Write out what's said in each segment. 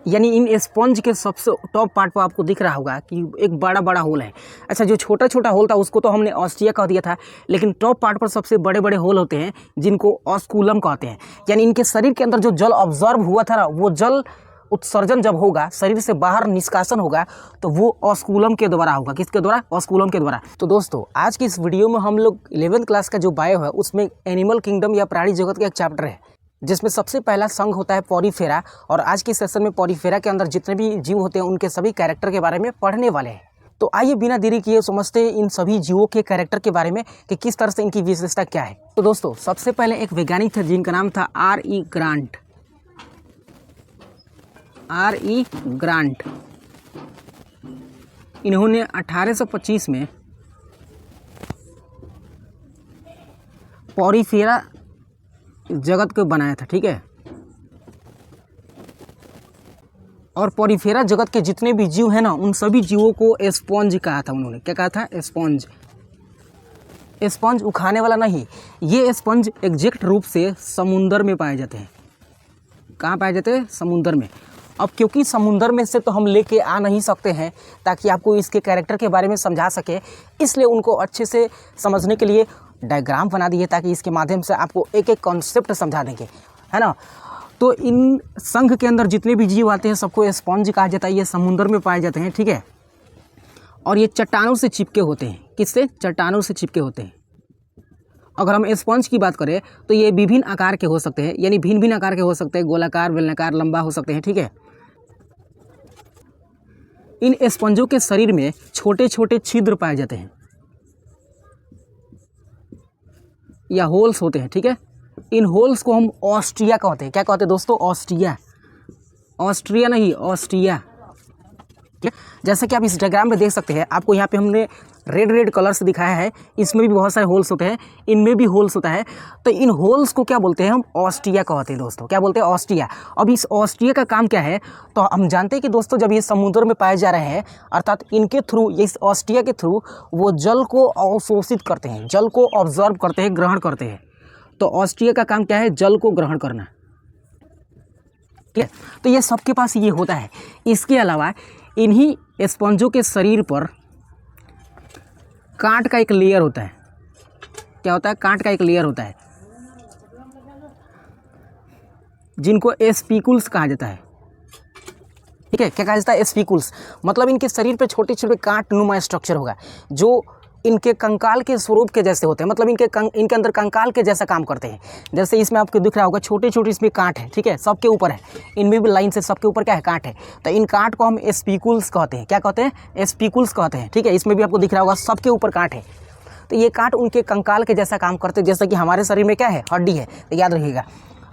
यानी इन स्पंज के सबसे टॉप पार्ट पर आपको दिख रहा होगा कि एक बड़ा बड़ा होल है। अच्छा, जो छोटा छोटा होल था उसको तो हमने ऑस्टिया कह दिया था, लेकिन टॉप पार्ट पर सबसे बड़े बड़े होल होते हैं जिनको ऑस्कुलम कहते हैं। यानी इनके शरीर के अंदर जो जल ऑब्जर्व हुआ था ना, वो जल उत्सर्जन जब होगा, शरीर से बाहर निष्कासन होगा, तो वो ऑस्कुलम के द्वारा होगा। किसके द्वारा? ऑस्कुलम के द्वारा। तो दोस्तों, आज की इस वीडियो में हम लोग 11th क्लास का जो बायो है उसमें एनिमल किंगडम या प्राणी जगत का एक चैप्टर है, जिसमें सबसे पहला संघ होता है पॉरीफेरा। और आज के सेशन में पॉरीफेरा के अंदर जितने भी जीव होते हैं उनके सभी कैरेक्टर के बारे में पढ़ने वाले हैं। तो आइए बिना देरी किए समझते हैं इन सभी जीवों के कैरेक्टर के बारे में कि किस तरह से इनकी विशेषता क्या है। तो दोस्तों, सबसे पहले एक वैज्ञानिक थे जिनका नाम था R.E. ग्रांट। R.E. ग्रांट। इन्होंने 1825 में पॉरीफेरा जगत को बनाया था। ठीक है, और पॉरीफेरा जगत के जितने भी जीव हैं ना, उन सभी जीवों को स्पंज कहा था उन्होंने। क्या कहा था? स्पंज। स्पंज उखाने वाला नहीं, ये स्पंज एग्जैक्ट रूप से समुंदर में पाए जाते हैं। कहाँ पाए जाते हैं? समुंदर में। अब क्योंकि समुंदर में से तो हम लेके आ नहीं सकते हैं ताकि आपको इसके कैरेक्टर के बारे में समझा सके, इसलिए उनको अच्छे से समझने के लिए डायग्राम बना दिए ताकि इसके माध्यम से आपको एक एक कॉन्सेप्ट समझा देंगे, है ना। तो इन संघ के अंदर जितने भी जीव आते हैं सबको स्पंज कहा जाता है। ये समुद्र में पाए जाते हैं। ठीक है, और ये चट्टानों से चिपके होते हैं। किससे? चट्टानों से चिपके होते हैं। अगर हम स्पंज की बात करें तो ये विभिन्न आकार के हो सकते हैं, यानी भिन्न भिन्न आकार के हो सकते हैं, गोलाकार, बेलनाकार, लंबा हो सकते हैं। ठीक है, इन स्पंजों के शरीर में छोटे छोटे छिद्र पाए जाते हैं या होल्स होते हैं। ठीक है, इन होल्स को हम ऑस्टिया कहते हैं। क्या कहते हैं दोस्तों? ऑस्टिया। ऑस्ट्रिया नहीं, ऑस्टिया। जैसे कि आप इस डायग्राम में देख सकते हैं, आपको यहाँ पे हमने रेड रेड कलर से दिखाया है। इसमें भी बहुत सारे होल्स होते हैं, इनमें भी होल्स होता है। तो इन होल्स को क्या बोलते हैं? हम ऑस्टिया कहते हैं दोस्तों। क्या बोलते हैं? ऑस्टिया। अब इस ऑस्टिया का काम क्या है? तो हम जानते हैं कि दोस्तों, जब ये समुद्र में पाए जा रहे हैं, अर्थात इनके थ्रू, इस ऑस्टिया के थ्रू वो जल को अवशोषित करते हैं, जल को ऑब्जर्व करते हैं, ग्रहण करते हैं। तो ऑस्टिया का काम क्या है? जल को ग्रहण करना। ठीक है, तो ये सबके पास ये होता है। इसके अलावा इन्हीं स्पंजों के शरीर पर कांट का एक लेयर होता है। क्या होता है? कांट का एक लेयर होता है, जिनको एस्पिकुल्स कहा जाता है। ठीक है, क्या कहा जाता है? एस्पिकुल्स। मतलब इनके शरीर पे छोटे छोटे कांट नुमा स्ट्रक्चर होगा जो इनके कंकाल के स्वरूप के जैसे होते हैं। मतलब इनके अंदर कंकाल के जैसा काम करते हैं। जैसे इसमें आपको दिख रहा होगा छोटे छोटे इसमें कांट है। ठीक है, सबके ऊपर है, इनमें भी लाइन से सबके ऊपर क्या है? कांट है। तो इन कांट को हम एस्पिकुल्स कहते हैं। क्या कहते हैं? एस्पिकुल्स कहते हैं। ठीक है, इसमें भी आपको दिख रहा होगा सबके ऊपर कांट है। तो ये कांट उनके कंकाल के जैसा काम करते हैं, जैसे कि हमारे शरीर में क्या है? हड्डी है। तो याद रखिएगा।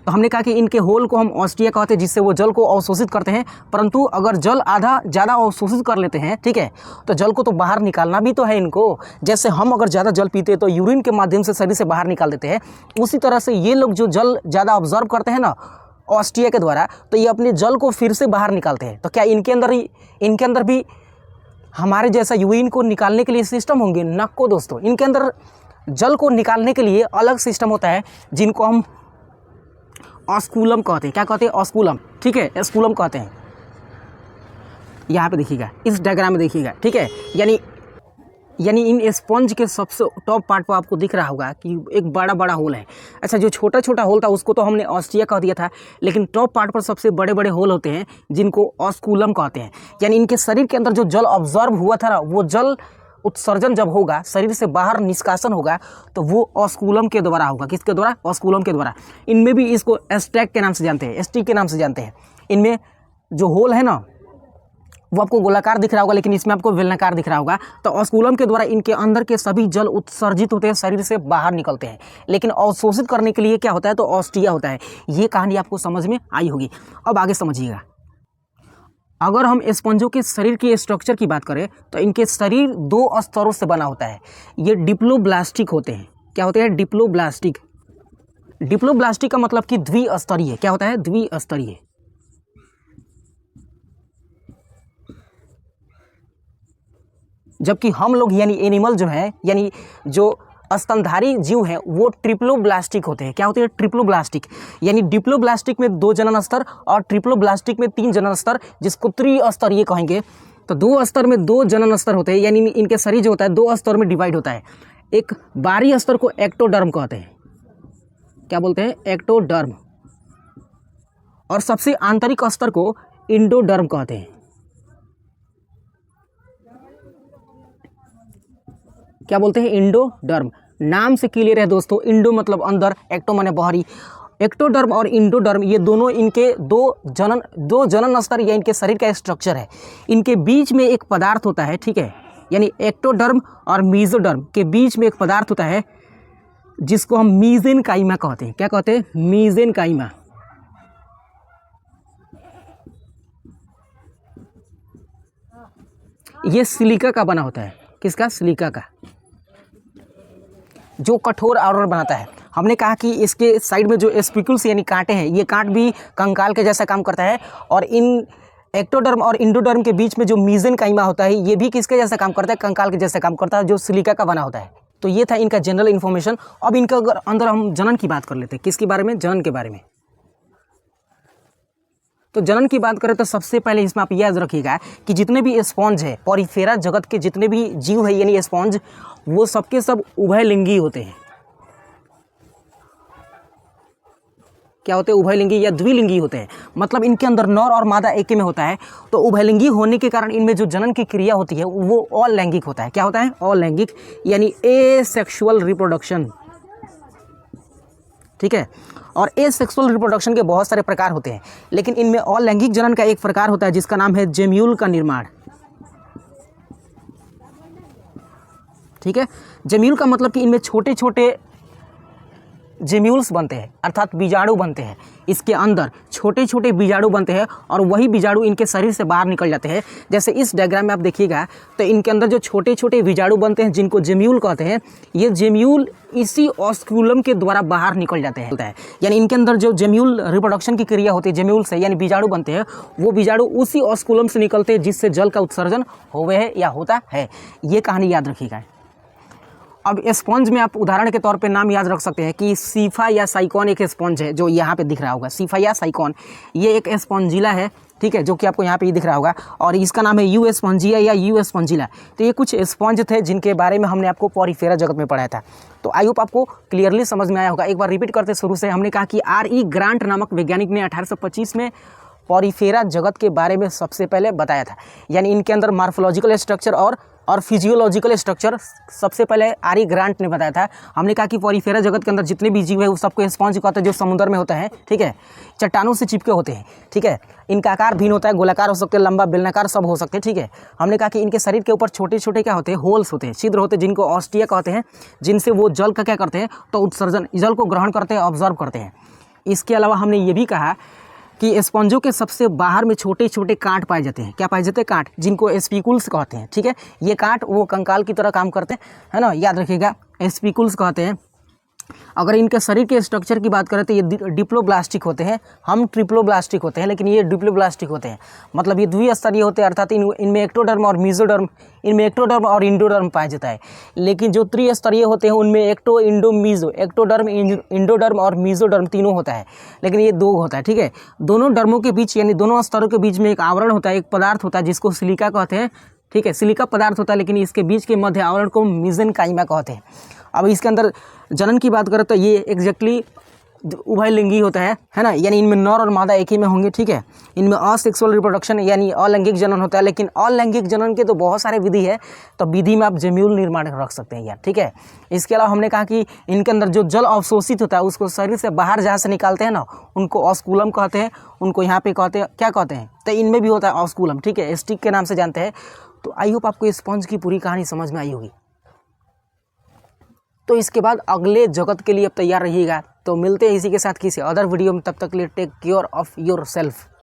तो हमने कहा कि इनके होल को हम ऑस्टिया कहते हैं, जिससे वो जल को अवशोषित करते हैं। परंतु अगर जल आधा ज़्यादा अवशोषित कर लेते हैं, ठीक है, तो जल को तो बाहर निकालना भी तो है इनको। जैसे हम अगर ज़्यादा जल पीते हैं तो यूरिन के माध्यम से शरीर से बाहर निकाल देते हैं, उसी तरह से ये लोग जो जल ज़्यादा ऑब्जर्व करते हैं ना ऑस्टिया के द्वारा, तो ये अपने जल को फिर से बाहर निकालते हैं। तो क्या इनके अंदर भी हमारे जैसा यूरिन को निकालने के लिए सिस्टम होंगे? नको दोस्तों, इनके अंदर जल को निकालने के लिए अलग सिस्टम होता है, जिनको हम ऑस्कुलम कहते हैं। क्या कहते हैं? ऑस्कुलम। ठीक है, ऑस्कुलम कहते हैं। यहाँ पे देखिएगा, इस डायग्राम में देखिएगा। ठीक है, यानी इन स्पंज के सबसे टॉप पार्ट पर आपको दिख रहा होगा कि एक बड़ा बड़ा होल है। अच्छा, जो छोटा छोटा होल था उसको तो हमने ऑस्टिया कह दिया था, लेकिन टॉप पार्ट पर सबसे बड़े बड़े होल होते हैं जिनको ऑस्कुलम कहते हैं। यानी इनके शरीर के अंदर जो जल ऑब्जर्व हुआ था ना, वो जल उत्सर्जन जब होगा, शरीर से बाहर निष्कासन होगा, तो वो ऑस्कुलम के द्वारा होगा। किसके द्वारा? ऑस्कुलम के द्वारा। इनमें भी इसको एस्ट्रैक के नाम से जानते हैं, एस्टिक के नाम से जानते हैं। इनमें जो होल है ना, वो आपको गोलाकार दिख रहा होगा, लेकिन इसमें आपको बेलनाकार दिख रहा होगा। तो ऑस्कुलम के द्वारा इनके अंदर के सभी जल उत्सर्जित होते हैं, शरीर से बाहर निकलते हैं। लेकिन अवशोषित करने के लिए क्या होता है? तो ऑस्टिया होता है। ये कहानी आपको समझ में आई होगी। अब आगे समझिएगा। अगर हम स्पंजों के शरीर के स्ट्रक्चर की बात करें तो इनके शरीर 2 स्तरों से बना होता है। ये डिप्लोब्लास्टिक होते हैं। क्या होते हैं? डिप्लोब्लास्टिक। डिप्लोब्लास्टिक का मतलब कि द्विस्तरीय। क्या होता है? द्विस्तरीय। जबकि हम लोग यानी एनिमल जो है, यानी जो स्तनधारी जीव हैं वो ट्रिप्लोब्लास्टिक होते हैं। क्या होते हैं? ट्रिप्लोब्लास्टिक, यानी डिप्लोब्लास्टिक में 2 जनन स्तर और ट्रिप्लोब्लास्टिक में 3 जनन स्तर, जिसको त्रिस्तरीय कहेंगे। तो 2 स्तर में 2 जनन स्तर होते हैं, यानी इनके शरीर जो होता है 2 स्तर में डिवाइड होता है। एक बाहरी स्तर को एक्टोडर्म कहते हैं। क्या बोलते हैं? एक्टोडर्म। और सबसे आंतरिक स्तर को इंडोडर्म कहते हैं। क्या बोलते हैं? इंडोडर्म। नाम से क्लियर है दोस्तों, इंडो मतलब अंदर, एक्टो माने बाहरी। एक्टोडर्म और इंडोडर्म ये दोनों इनके दो जनन स्तर या इनके शरीर का स्ट्रक्चर है। इनके बीच में एक पदार्थ होता है, ठीक है, यानी एक्टोडर्म और मीजोडर्म के बीच में एक पदार्थ होता है जिसको हम मीजेनकाइमा कहते हैं। क्या कहते हैं? मीजेनकाइमा। ये सिलिका का बना होता है। किसका? सिलिका का, जो कठोर आवरण बनाता है। हमने कहा कि इसके साइड में जो स्पिकुल्स यानी कांटे हैं, ये कांट भी कंकाल के जैसा काम करता है। और इन एक्टोडर्म और इंडोडर्म के बीच में जो मीजेनकाइमा होता है, ये भी किसके जैसा काम करता है? कंकाल के जैसा काम करता है, जो सिलिका का बना होता है। तो ये था इनका जनरल इन्फॉर्मेशन। अब इनका अगर अंदर हम जनन की बात कर लेते हैं। किसके बारे में? जनन के बारे में। तो जनन की बात करें तो सबसे पहले इसमें आप याद रखिएगा कि जितने भी स्पॉन्ज है, पॉरीफेरा जगत के जितने भी जीव है यानी स्पॉन्ज, वो सबके सब उभयलिंगी होते हैं। क्या होते हैं? उभयलिंगी या द्विलिंगी होते हैं। मतलब इनके अंदर नर और मादा एक में होता है। तो उभयलिंगी होने के कारण इनमें जो जनन की क्रिया होती है वो अलैंगिक होता है। क्या होता है? अलैंगिक, यानी एसेक्सुअल रिप्रोडक्शन, ठीक है। और एसेक्सुअल रिप्रोडक्शन के बहुत सारे प्रकार होते हैं, लेकिन इनमें अलैंगिक जनन का एक प्रकार होता है जिसका नाम है जेम्यूल का निर्माण, ठीक है। जेम्यूल का मतलब कि इनमें छोटे छोटे जेम्यूल्स बनते हैं, अर्थात बीजाणु बनते हैं। इसके अंदर छोटे छोटे बीजाणु बनते हैं और वही बीजाणु इनके शरीर से बाहर निकल जाते हैं। जैसे इस डायग्राम में आप देखिएगा तो इनके अंदर जो छोटे छोटे बीजाणु बनते हैं जिनको जेम्यूल कहते हैं, ये जेम्यूल इसी ऑस्क्यूलम के द्वारा बाहर निकल जाते हैं। यानी इनके अंदर जो जेम्यूल रिप्रोडक्शन की क्रिया होती है, जेम्यूल से यानी बीजाणु बनते हैं, वो बीजाणु उसी ऑस्क्यूलम से निकलते हैं जिससे जल का उत्सर्जन होवे है या होता है। ये कहानी याद रखिएगा। अब स्पॉन्ज में आप उदाहरण के तौर पे नाम याद रख सकते हैं कि सीफा या साइकॉन एक स्पॉन्ज है जो यहाँ पे दिख रहा होगा। सीफा या साइकॉन ये एक स्पॉन्जिला है, ठीक है, जो कि आपको यहाँ पे ही दिख रहा होगा। और इसका नाम है यू स्पॉन्जिया या यू स्पॉन्जिला। तो ये कुछ स्पॉन्ज थे जिनके बारे में हमने आपको पॉरीफेरा जगत में पढ़ाया था। तो आई होप आपको क्लियरली समझ में आया होगा। एक बार रिपीट करते शुरू से। हमने कहा कि R.E. ग्रांट नामक वैज्ञानिक ने 1825 में पॉरीफेरा जगत के बारे में सबसे पहले बताया था। यानी इनके अंदर मार्फोलॉजिकल स्ट्रक्चर और फिजियोलॉजिकल स्ट्रक्चर सबसे पहले R.E. ग्रांट ने बताया था। हमने कहा कि पॉरीफेरा जगत के अंदर जितने भी जीव है वो सबको स्पॉन्ज कहते हैं, जो समुद्र में होता है, ठीक है, चट्टानों से चिपके होते हैं, ठीक है। इनका आकार भिन्न होता है, गोलाकार हो सकते हैं, लंबा बेलनाकार सब हो सकते हैं, ठीक है। हमने कहा कि इनके शरीर के ऊपर छोटे छोटे क्या होते हैं? होल्स होते हैं, छिद्र होते हैं, जिनको ऑस्टिया कहते हैं, जिनसे वो जल का क्या करते हैं? तो उत्सर्जन, जल को ग्रहण करते हैं, ऑब्जर्व करते हैं। इसके अलावा हमने ये भी कहा कि स्पॉन्जों के सबसे बाहर में छोटे छोटे कांट पाए जाते हैं। क्या पाए जाते हैं? कांट, जिनको स्पिकुल्स कहते हैं, ठीक है। ये कांट वो कंकाल की तरह काम करते हैं, है ना, याद रखिएगा, स्पिकुल्स कहते हैं। अगर इनके शरीर के स्ट्रक्चर की बात करें तो ये डिप्लोब्लास्टिक होते हैं, हम ट्रिप्लोब्लास्टिक होते हैं, लेकिन ये डिप्लोब्लास्टिक होते हैं। मतलब ये द्विस्तरीय होते हैं, अर्थात इनमें एक्टोडर्म और मीजोडर्म, इनमें एक्टोडर्म और इंडोडर्म पाया जाता है। लेकिन जो त्रिस्तरीय होते हैं उनमें ecto, endo, meso, ectoderm, endoderm और मीजोडर्म तीनों होता है, लेकिन ये 2 होता है, ठीक है। दोनों डर्मों के बीच यानी दोनों स्तरों के बीच में एक आवरण होता है, एक पदार्थ होता है जिसको सिलिका कहते हैं, ठीक है। सिलिका पदार्थ होता है, लेकिन इसके बीच के मध्य आवरण को मीजेनकाइमा कहते हैं। अब इसके अंदर जनन की बात करें तो ये एग्जैक्टली उभयलिंगी होता है ना, यानी इनमें नर और मादा एक ही में होंगे, ठीक है। इनमें असेक्सुअल रिप्रोडक्शन यानी अलैंगिक जनन होता है, लेकिन अलैंगिक जनन के तो बहुत सारे विधि है, तो विधि में आप जेम्यूल निर्माण रख सकते हैं यार, ठीक है। इसके अलावा हमने कहा कि इनके अंदर जो जल अवशोषित होता है उसको शरीर से बाहर जहाँ से निकालते हैं ना, उनको ऑस्कुलम कहते हैं, उनको यहाँ पे कहते हैं, क्या कहते हैं? तो इनमें भी होता है ऑस्कुलम, ठीक है, स्टिक के नाम से जानते हैं। तो आई होप आपको स्पॉन्ज की पूरी कहानी समझ में आई होगी। तो इसके बाद अगले जगत के लिए अब तैयार रहिएगा। तो मिलते हैं इसी के साथ किसी अदर वीडियो में, तब तक के लिए take care of your self.